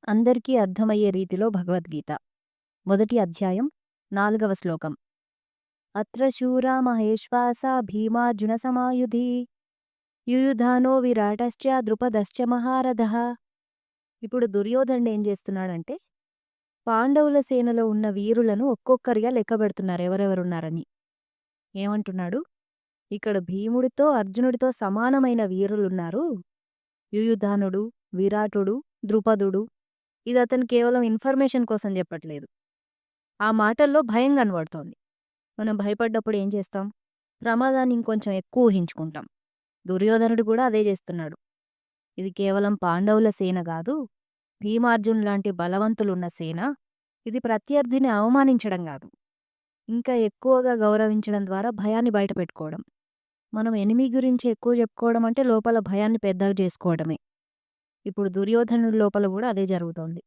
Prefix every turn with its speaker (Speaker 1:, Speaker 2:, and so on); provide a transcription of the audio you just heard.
Speaker 1: అందరికీ అర్థమయ్యే రీతిలో భగవద్గీత. మొదటి అధ్యాయం 4వ శ్లోకం. అత్ర శూరా మహేశ్వాసా భీమార్జున సమాయుధి యుయుధానో విరాటశ్చ ద్రుపదశ్చ మహారథః. ఇప్పుడు దుర్యోధనుడు ఏం చేస్తున్నాడంటే, పాండవుల సేనలో ఉన్న వీరులను ఒక్కొక్కరిగా లెక్కబెడుతున్నారు ఎవరెవరున్నారని. ఏమంటున్నాడు? ఇక్కడ భీముడితో అర్జునుడితో సమానమైన వీరులున్నారు. యుయుధానుడు, విరాటుడు, ద్రుపదుడు. ఇది అతను కేవలం ఇన్ఫర్మేషన్ కోసం చెప్పట్లేదు. ఆ మాటల్లో భయం కనబడుతోంది. మనం భయపడ్డప్పుడు ఏం చేస్తాం? ప్రమాదాన్ని ఇంకొంచెం ఎక్కువ ఊహించుకుంటాం. దుర్యోధనుడు కూడా అదే చేస్తున్నాడు. ఇది కేవలం పాండవుల సేన కాదు, భీమార్జున్ లాంటి బలవంతులున్న సేన. ఇది ప్రత్యర్థిని అవమానించడం కాదు, ఇంకా ఎక్కువగా గౌరవించడం ద్వారా భయాన్ని బయటపెట్టుకోవడం. మనం ఎనిమి గురించి ఎక్కువ చెప్పుకోవడం అంటే లోపల భయాన్ని పెద్దగా చేసుకోవడమే. ఇప్పుడు దుర్యోధనుడి లోపల కూడా అదే జరుగుతోంది.